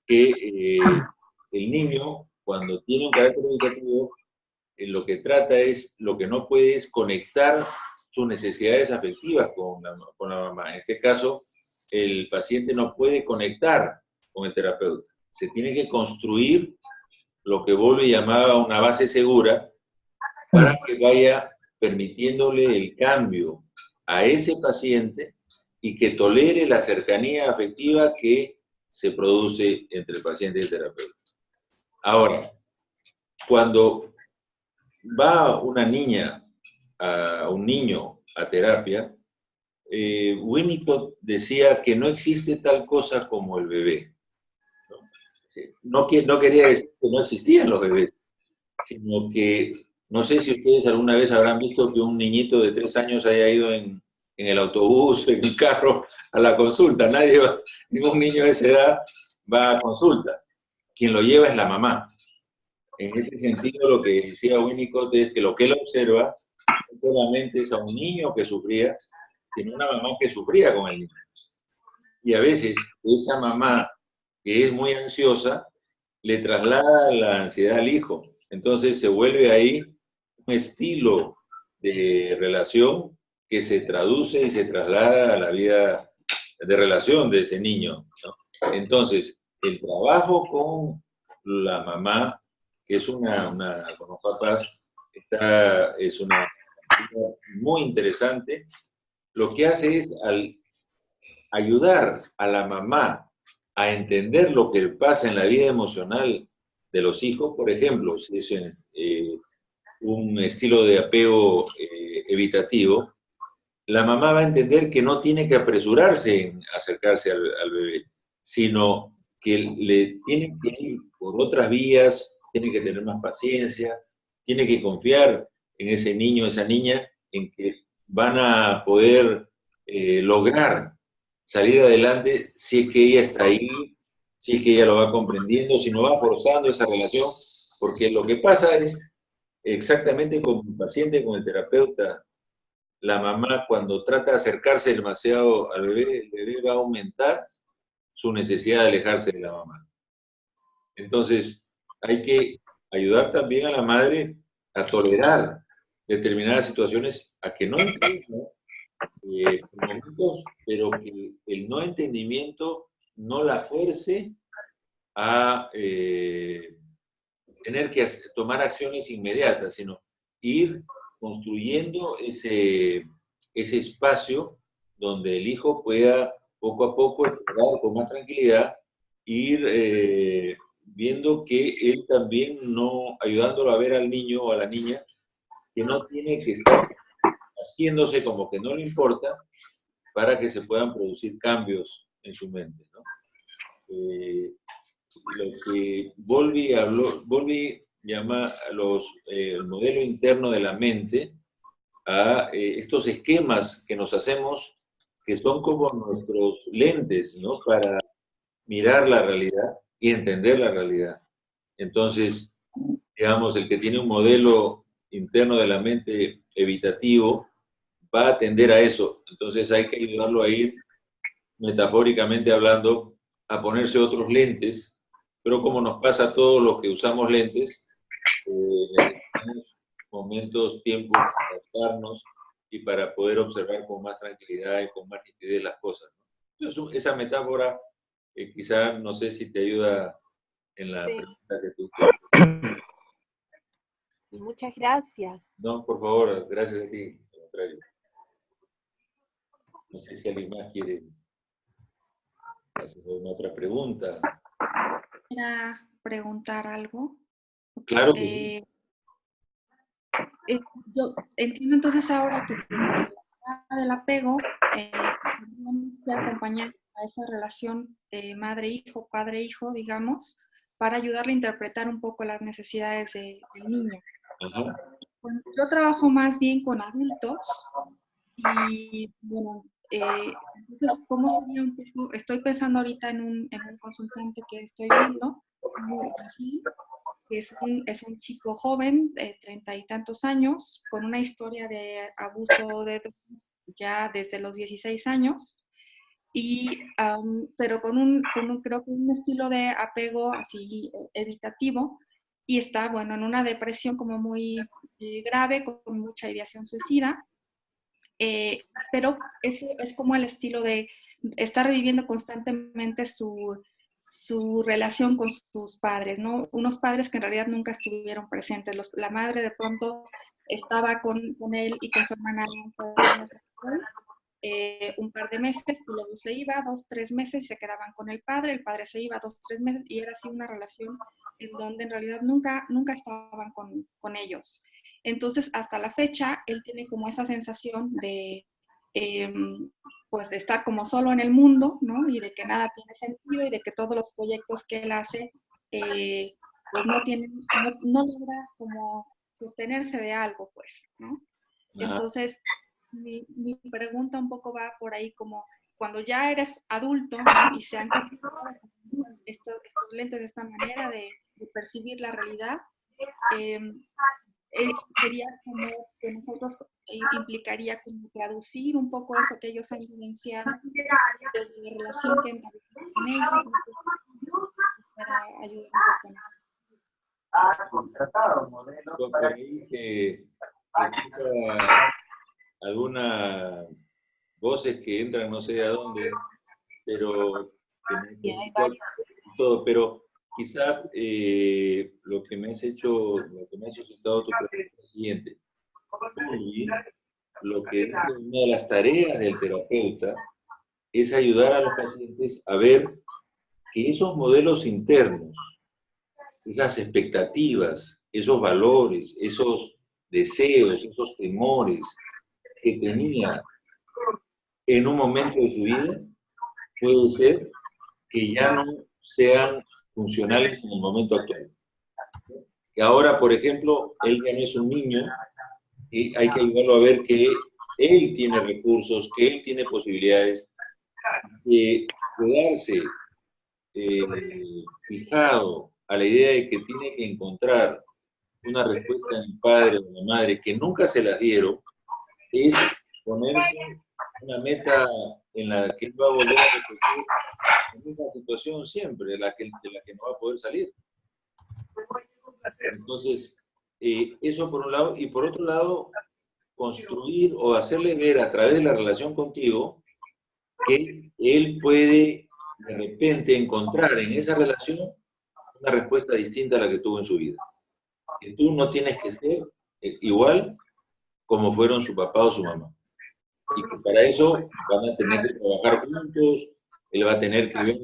que el niño, cuando tiene un carácter evitativo, lo que trata es, lo que no puede es conectar sus necesidades afectivas con la mamá. En este caso, el paciente no puede conectar con el terapeuta. Se tiene que construir lo que Bowlby llamaba una base segura para que vaya permitiéndole el cambio a ese paciente y que tolere la cercanía afectiva que se produce entre el paciente y el terapeuta. Ahora, cuando va una niña, un niño a terapia, Winnicott decía que no existe tal cosa como el bebé. No quería decir que no existían los bebés, sino que no sé si ustedes alguna vez habrán visto que un niñito de 3 años haya ido en el autobús, en el carro, a la consulta. Ningún niño de esa edad va a consulta. Quien lo lleva es la mamá. En ese sentido, lo que decía Winnicott es que lo que él observa no solamente es a un niño que sufría, sino una mamá que sufría con el niño. Y a veces esa mamá, que es muy ansiosa, le traslada la ansiedad al hijo. Entonces se vuelve ahí un estilo de relación que se traduce y se traslada a la vida de relación de ese niño, ¿no? Entonces, el trabajo con la mamá, que es con los papás, es una muy interesante. Lo que hace es ayudar a la mamá a entender lo que pasa en la vida emocional de los hijos. Por ejemplo, si es un estilo de apego evitativo, la mamá va a entender que no tiene que apresurarse en acercarse al bebé, sino que le tiene que ir por otras vías, tiene que tener más paciencia, tiene que confiar en ese niño, esa niña, en que van a poder lograr salir adelante si es que ella está ahí, si es que ella lo va comprendiendo, si no va forzando esa relación, porque lo que pasa es exactamente como el paciente con el terapeuta. La mamá, cuando trata de acercarse demasiado al bebé, el bebé va a aumentar su necesidad de alejarse de la mamá. Entonces, hay que ayudar también a la madre a tolerar determinadas situaciones, a que no entienda momentos, pero que el no entendimiento no la fuerce a tener que tomar acciones inmediatas, sino ir construyendo ese espacio donde el hijo pueda poco a poco explorar con más tranquilidad, ir viendo que él también ayudándolo a ver al niño o a la niña, que no tiene que estar haciéndose como que no le importa para que se puedan producir cambios en su mente, ¿no? Lo que Bowlby llama el modelo interno de la mente a estos esquemas que nos hacemos, que son como nuestros lentes, ¿no? Para mirar la realidad y entender la realidad. Entonces, digamos, el que tiene un modelo interno de la mente evitativo va a atender a eso. Entonces hay que ayudarlo a ir, metafóricamente hablando, a ponerse otros lentes, pero como nos pasa a todos los que usamos lentes, necesitamos momentos, tiempos para adaptarnos y para poder observar con más tranquilidad y con más nitidez las cosas, ¿no? Entonces, esa metáfora quizá no sé si te ayuda en la pregunta que tú tienes. Muchas gracias. No, por favor, gracias a ti, al contrario. No sé si alguien más quiere hacer otra pregunta. ¿Quisiera preguntar algo? Claro que sí. Yo entiendo entonces ahora que del apego tenemos que acompañar a esa relación madre-hijo, padre-hijo, digamos, para ayudarle a interpretar un poco las necesidades del niño. Ajá. Bueno, yo trabajo más bien con adultos y, bueno, entonces, ¿cómo sería un poco? Estoy pensando ahorita en un consultante que estoy viendo, así, que es un chico joven de 30 y tantos años, con una historia de abuso de drogas ya desde los 16 años, pero creo que un estilo de apego así evitativo, y está, bueno, en una depresión como muy grave, con mucha ideación suicida. Pero ese es como el estilo de estar reviviendo constantemente su relación con sus padres, ¿no? Unos padres que en realidad nunca estuvieron presentes. La madre de pronto estaba con él y con su hermana un par de meses, y luego se iba 2, 3 meses y se quedaban con el padre se iba 2, 3 meses, y era así una relación en donde en realidad nunca estaban con ellos. Entonces, hasta la fecha, él tiene como esa sensación de, pues, de estar como solo en el mundo, ¿no? Y de que nada tiene sentido, y de que todos los proyectos que él hace, pues no logra como sostenerse de algo, pues, ¿no? Entonces, mi pregunta un poco va por ahí, como cuando ya eres adulto, ¿no? Y se han conectado estos lentes, de esta manera de percibir la realidad, sería como que nosotros implicaría como traducir un poco eso que ellos han vivenciado desde la relación que han con ellos, para ayudar un poco Por ahí que algunas voces que entran no sé de dónde, pero todo, pero quizá lo que me ha suscitado tu pregunta es lo siguiente. Lo que es una de las tareas del terapeuta es ayudar a los pacientes a ver que esos modelos internos, esas expectativas, esos valores, esos deseos, esos temores que tenía en un momento de su vida, puede ser que ya no sean funcionales en el momento actual. Que ahora, por ejemplo, él ya no es un niño, y hay que ayudarlo a ver que él tiene recursos, que él tiene posibilidades, de quedarse fijado a la idea de que tiene que encontrar una respuesta en el padre o en la madre que nunca se la dieron, es ponerse una meta en la que va a volver a repetir la misma situación siempre, de la que no va a poder salir. Entonces, eso por un lado, y por otro lado, construir o hacerle ver a través de la relación contigo que él puede de repente encontrar en esa relación una respuesta distinta a la que tuvo en su vida. Que tú no tienes que ser igual como fueron su papá o su mamá. Y que para eso van a tener que trabajar juntos, él va a tener que ver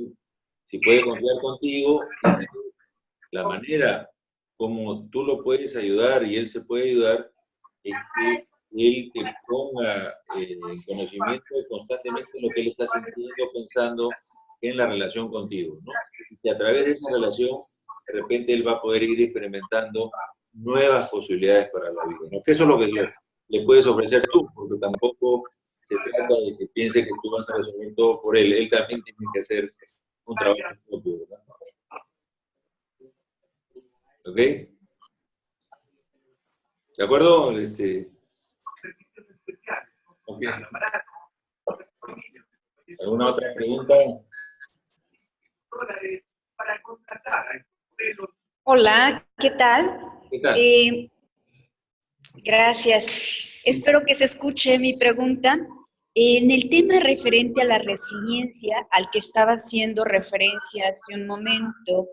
si puede confiar contigo, y la manera como tú lo puedes ayudar y él se puede ayudar es que él te ponga en conocimiento constantemente de lo que él está sintiendo, pensando en la relación contigo, ¿no? Y a través de esa relación, de repente él va a poder ir experimentando nuevas posibilidades para la vida, ¿no? Que eso es lo que le puedes ofrecer tú, porque tampoco se trata de que piense que tú vas a resolver todo por él. Él también tiene que hacer un trabajo propio, ¿verdad? ¿Ok? ¿De acuerdo? Okay. ¿Alguna otra pregunta? Hola, ¿qué tal? ¿Qué tal? Gracias. Espero que se escuche mi pregunta. En el tema referente a la resiliencia, al que estaba haciendo referencia hace un momento,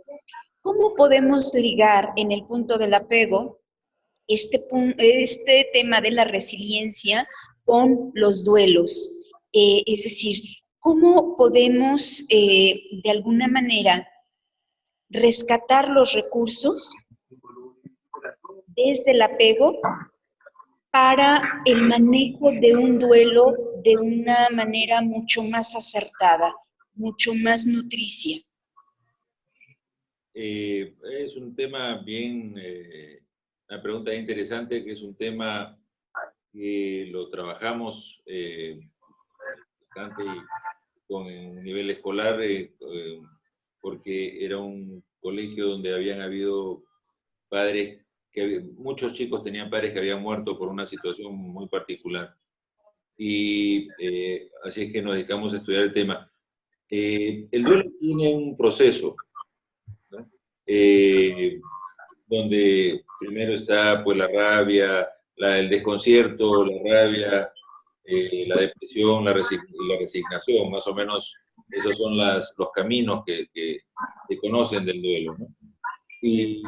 ¿cómo podemos ligar en el punto del apego este tema de la resiliencia con los duelos? Es decir, ¿cómo podemos de alguna manera rescatar los recursos desde el apego para el manejo de un duelo de una manera mucho más acertada, mucho más nutricia? Es un tema bien, una pregunta interesante, que es un tema que lo trabajamos bastante con el nivel escolar, porque era un colegio donde habían habido padres, muchos chicos tenían padres que habían muerto por una situación muy particular. Y así es que nos dedicamos a estudiar el tema. El duelo tiene un proceso, ¿no? Donde primero está pues la rabia, el desconcierto, la rabia, la depresión, la resignación, más o menos esos son los caminos que se conocen del duelo, ¿no? Y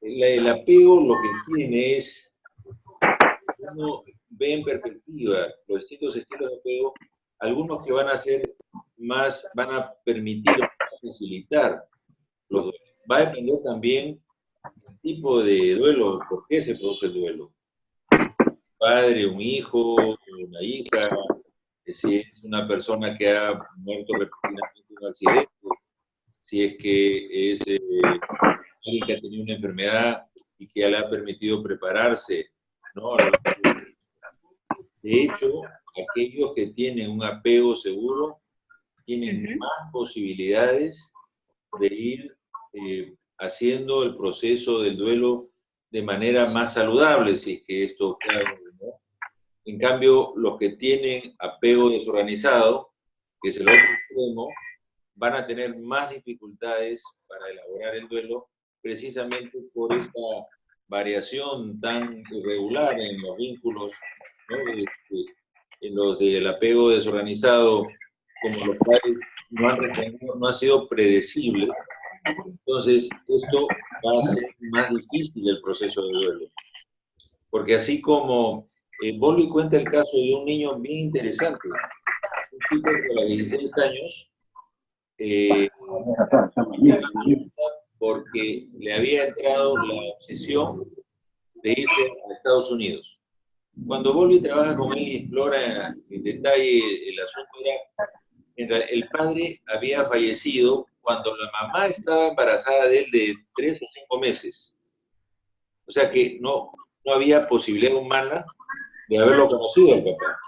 el apego lo que tiene es, uno ve en perspectiva los distintos estilos de apego, algunos que van a ser más, van a permitir, facilitar los duelos. Va a depender también del tipo de duelo, por qué se produce el duelo. Un padre, un hijo, una hija, si es una persona que ha muerto repentinamente en un accidente, si es que es alguien que ha tenido una enfermedad y que ya le ha permitido prepararse, ¿no? De hecho, aquellos que tienen un apego seguro tienen más posibilidades de ir haciendo el proceso del duelo de manera más saludable, si es que esto ocurre, ¿no? En cambio, los que tienen apego desorganizado, que es el otro extremo, van a tener más dificultades para elaborar el duelo, precisamente por esta variación tan irregular en los vínculos, ¿no? En los del apego desorganizado, como los cuales no han respondido, no ha sido predecible. Entonces, esto va a hacer más difícil el proceso de duelo. Porque así como Bowlby cuenta el caso de un niño bien interesante, un chico de los 16 años, porque le había entrado la obsesión de irse a Estados Unidos. Cuando Bowlby trabaja con él y explora en detalle el asunto, el padre había fallecido cuando la mamá estaba embarazada de él de 3 o 5 meses. O sea que no había posibilidad humana de haberlo conocido al papá.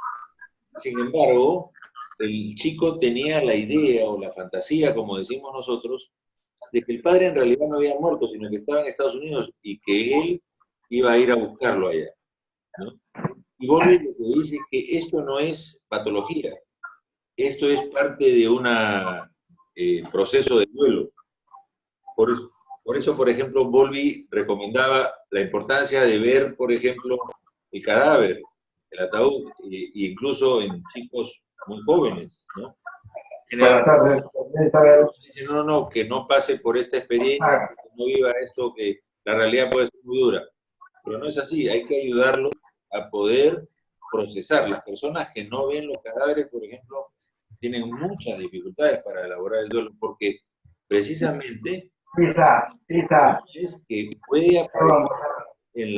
Sin embargo, el chico tenía la idea o la fantasía, como decimos nosotros, de que el padre en realidad no había muerto, sino que estaba en Estados Unidos y que él iba a ir a buscarlo allá, ¿no? Y Bowlby lo que dice es que esto no es patología, esto es parte de un proceso de duelo. Por eso, por ejemplo, Bowlby recomendaba la importancia de ver, por ejemplo, el cadáver, el ataúd, e incluso en chicos muy jóvenes, ¿no? general, Buenas tardes. Isabel. dice, no, que no pase por esta experiencia, Ah, que no viva esto, que la realidad puede ser muy dura. Pero no es así, hay que ayudarlos a poder procesar. Las personas que no ven los cadáveres, por ejemplo, tienen muchas dificultades para elaborar el duelo, porque precisamente Isa, es que puede aparecer vamos. en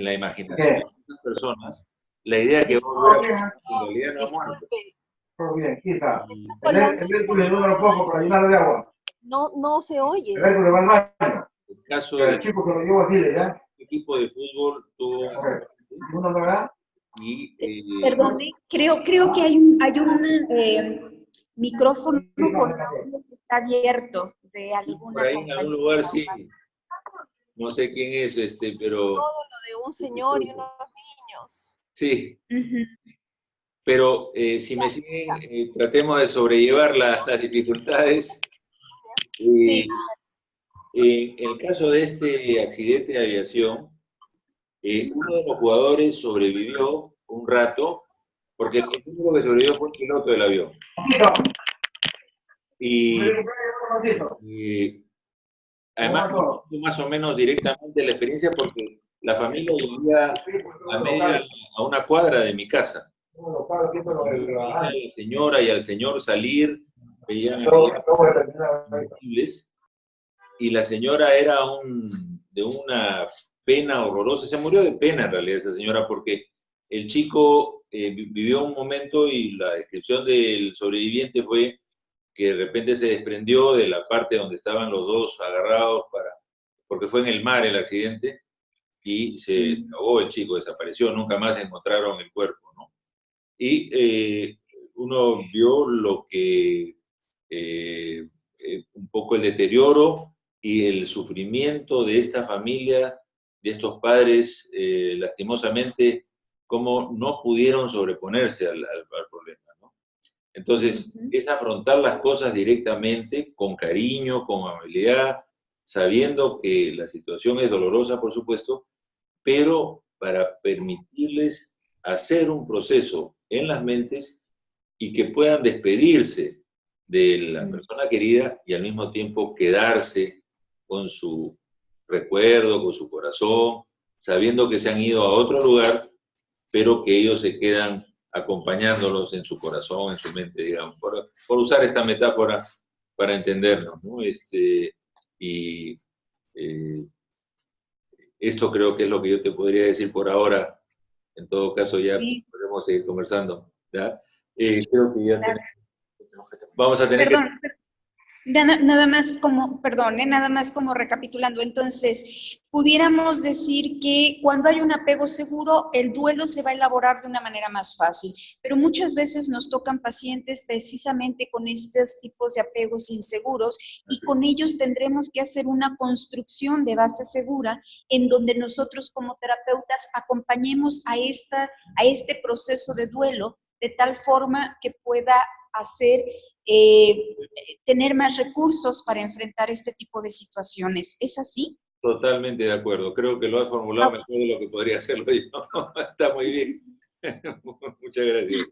la imaginación ¿Qué? de las personas la idea que va a Todo volver bien, a en realidad no ha muerto. Disculpe, todo bien, Isa. Y El Hércules dura un poco para llenarlo de agua. no se El oye. Hércules va al baño. el caso El del chico que lo llevó así, ¿ya? equipo de fútbol tuvo un accidente ¿Uno no da? y Perdone, creo que hay un micrófono con audio que está abierto de alguna por ahí en algún compañía. lugar sí, no sé quién es, pero Todo lo de un señor y unos niños. sí, Ujú. pero si me siguen, tratemos de sobrellevar las dificultades. Sí. En el caso de este accidente de aviación, uno de los jugadores sobrevivió un rato, porque el único que sobrevivió fue el piloto del avión. Y además, más o menos directamente la experiencia, porque la familia vivía a una cuadra de mi casa. A la señora y al señor salir, veían combustibles, y la señora era de una pena horrorosa. Se murió de pena en realidad esa señora, porque el chico vivió un momento y la descripción del sobreviviente fue que de repente se desprendió de la parte donde estaban los dos agarrados, porque fue en el mar el accidente, y se ahogó el chico, desapareció, nunca más encontraron el cuerpo, ¿no? Y uno vio lo que, un poco el deterioro y el sufrimiento de esta familia, de estos padres, lastimosamente, cómo no pudieron sobreponerse al problema, ¿no? Entonces, es afrontar las cosas directamente, con cariño, con amabilidad, sabiendo que la situación es dolorosa, por supuesto, pero para permitirles hacer un proceso en las mentes y que puedan despedirse de la persona querida y al mismo tiempo quedarse con su recuerdo, con su corazón, sabiendo que se han ido a otro lugar, pero que ellos se quedan acompañándolos en su corazón, en su mente, digamos, por usar esta metáfora para entendernos, ¿no? Y esto creo que es lo que yo te podría decir por ahora. En todo caso, ya Sí. podemos seguir conversando, ¿ya? Creo que ya vamos a tener Perdón, nada más como, perdón, nada más como recapitulando. Entonces, pudiéramos decir que cuando hay un apego seguro, el duelo se va a elaborar de una manera más fácil, pero muchas veces nos tocan pacientes precisamente con estos tipos de apegos inseguros y con ellos tendremos que hacer una construcción de base segura en donde nosotros como terapeutas acompañemos a este proceso de duelo de tal forma que pueda hacer tener más recursos para enfrentar este tipo de situaciones. ¿Es así? totalmente de acuerdo. Creo que lo has formulado mejor de lo que podría hacerlo yo. Está muy bien. Muchas gracias.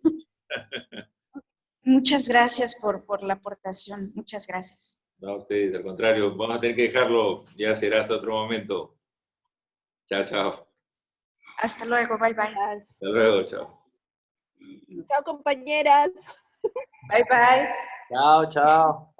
Muchas gracias por la aportación. Muchas gracias. No, ustedes, al contrario, vamos a tener que dejarlo. Ya será hasta otro momento. Chao, chao. Hasta luego. Bye, bye. Hasta luego, chao. Chao, compañeras. Bye, bye. Chao, chao.